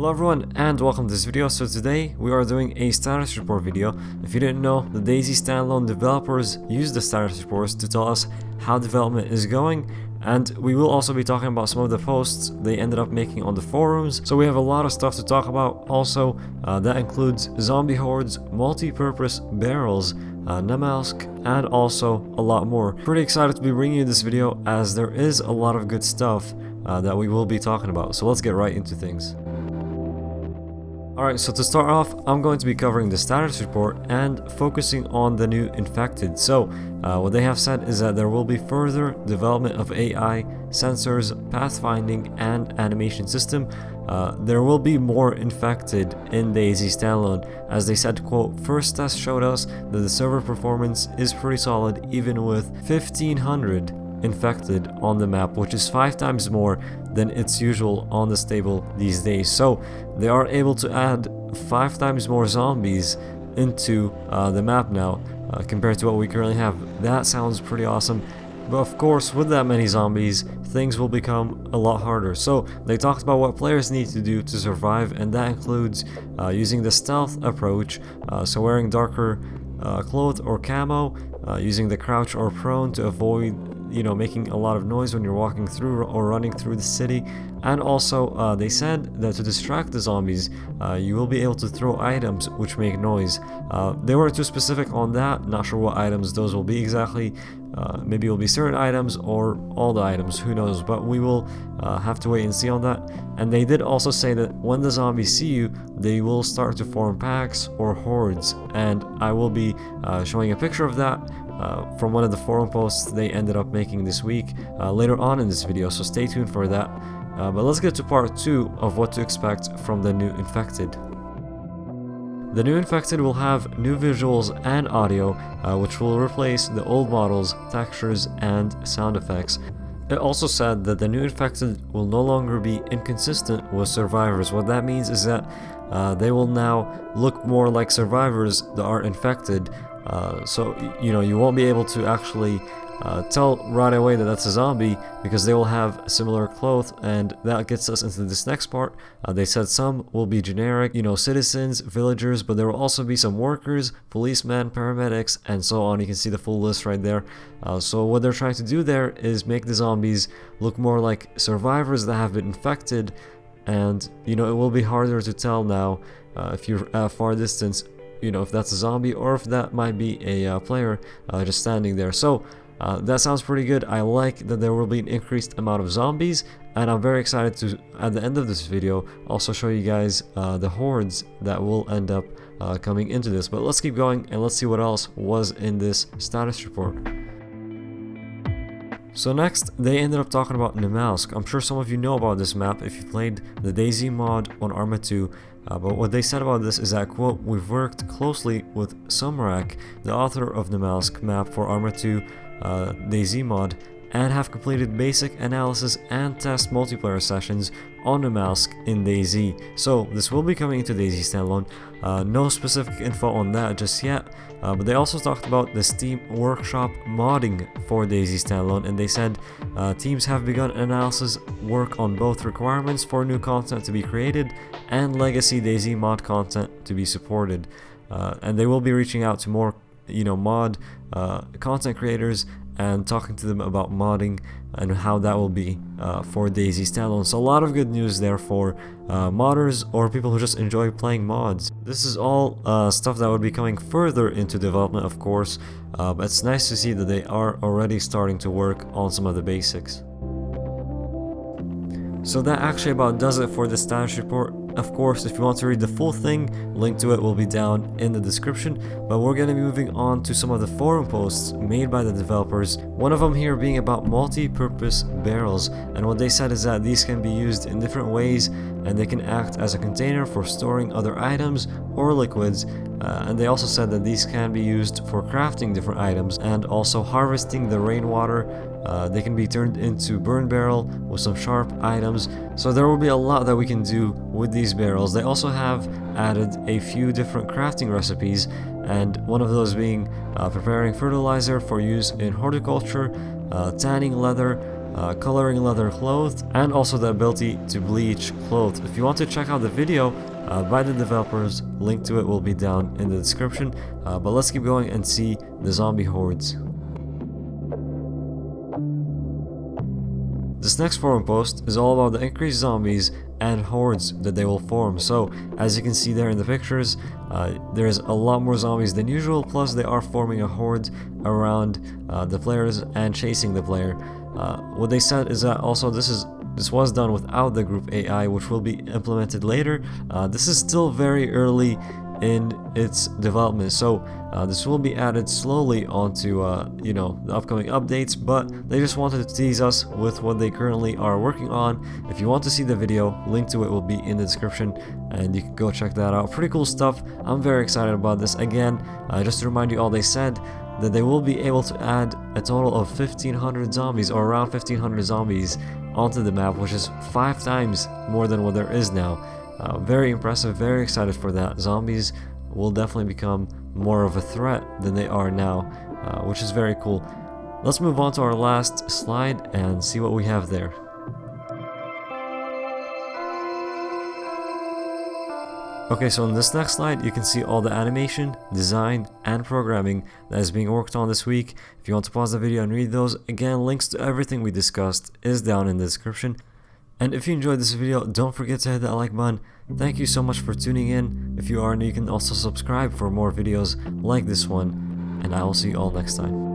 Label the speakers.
Speaker 1: Hello everyone and welcome to this video. So today we are doing a status report video. If you didn't know, the DayZ Standalone developers use the status reports to tell us how development is going, and we will also be talking about some of the posts they ended up making on the forums. So we have a lot of stuff to talk about. Also, that includes zombie hordes, multi-purpose barrels, Namalsk, and also a lot more. Pretty excited to be bringing you this video as there is a lot of good stuff that we will be talking about. So let's get right into things. Alright, so to start off, I'm going to be covering the status report and focusing on the new infected. So, what they have said is that there will be further development of AI, sensors, pathfinding, and animation system. There will be more infected in DayZ Standalone. As they said, quote, "First test showed us that the server performance is pretty solid even with 1500 infected on the map, which is 5 times more than it's usual on the stable these days." So they are able to add 5 times more zombies into the map now compared to what we currently have. That sounds pretty awesome. But of course, with that many zombies, things will become a lot harder. So they talked about what players need to do to survive, and that includes using the stealth approach, so wearing darker clothes or camo, using the crouch or prone to avoid making a lot of noise when you're walking through or running through the city. And also they said that to distract the zombies, you will be able to throw items which make noise. They weren't too specific on that, not sure what items those will be exactly. Maybe it will be certain items or all the items, who knows, but we will have to wait and see on that. And they did also say that when the zombies see you, they will start to form packs or hordes, and I will be showing a picture of that from one of the forum posts they ended up making this week later on in this video, so stay tuned for that. But let's get to part 2 of what to expect from the new infected. The new infected will have new visuals and audio, which will replace the old models, textures, and sound effects. It also said that the new infected will no longer be inconsistent with survivors. What that means is that they will now look more like survivors that are infected. So you won't be able to actually tell right away that that's a zombie because they will have similar clothes, and that gets us into this next part. They said some will be generic, citizens, villagers, but there will also be some workers, policemen, paramedics, and so on. You can see the full list right there. So what they're trying to do there is make the zombies look more like survivors that have been infected, and it will be harder to tell now if you're at a far distance, if that's a zombie or if that might be a player just standing there. So that sounds pretty good. I like that there will be an increased amount of zombies, and I'm very excited to, at the end of this video, also show you guys the hordes that will end up coming into this. But let's keep going and let's see what else was in this status report. So next, they ended up talking about Namalsk. I'm sure some of you know about this map if you played the DayZ mod on Arma 2. But what they said about this is that, quote, "We've worked closely with Sumrak, the author of Namalsk map for Arma 2 DayZ mod, and have completed basic analysis and test multiplayer sessions on Namalsk in DayZ." So this will be coming into DayZ Standalone. No specific info on that just yet, but they also talked about the Steam Workshop modding for DayZ Standalone, and they said teams have begun analysis work on both requirements for new content to be created and legacy DayZ mod content to be supported, and they will be reaching out to more mod content creators and talking to them about modding and how that will be for DayZ Standalone. So a lot of good news there for modders or people who just enjoy playing mods. This is all stuff that would be coming further into development, of course, but it's nice to see that they are already starting to work on some of the basics. So that actually about does it for the status report. Of course, if you want to read the full thing, link to it will be down in the description, but we're going to be moving on to some of the forum posts made by the developers. One of them here being about multi-purpose barrels, and what they said is that these can be used in different ways, and they can act as a container for storing other items or liquids, and they also said that these can be used for crafting different items and also harvesting the rainwater. They can be turned into burn barrel with some sharp items, so there will be a lot that we can do with these barrels. They also have added a few different crafting recipes, and one of those being preparing fertilizer for use in horticulture, tanning leather, coloring leather clothes, and also the ability to bleach clothes. If you want to check out the video by the developers, link to it will be down in the description. But let's keep going and see the zombie hordes. This next forum post is all about the increased zombies and hordes that they will form. So as you can see there in the pictures, there's a lot more zombies than usual, plus they are forming a horde around the players and chasing the player. What they said is that also this was done without the group AI, which will be implemented later. This is still very early in its development, so this will be added slowly onto you know, the upcoming updates, but they just wanted to tease us with what they currently are working on. If you want to see the video, link to it will be in the description and you can go check that out. Pretty cool stuff. I'm very excited about this. Again, just to remind you all, they said that they will be able to add a total of 1500 zombies, or around 1500 zombies onto the map, which is 5 times more than what there is now. Very impressive, very excited for that. Zombies will definitely become more of a threat than they are now, which is very cool. Let's move on to our last slide and see what we have there. Okay, so in this next slide you can see all the animation, design, and programming that is being worked on this week. If you want to pause the video and read those, again, links to everything we discussed is down in the description. And if you enjoyed this video, don't forget to hit that like button. Thank you so much for tuning in. If you are new, you can also subscribe for more videos like this one. And I will see you all next time.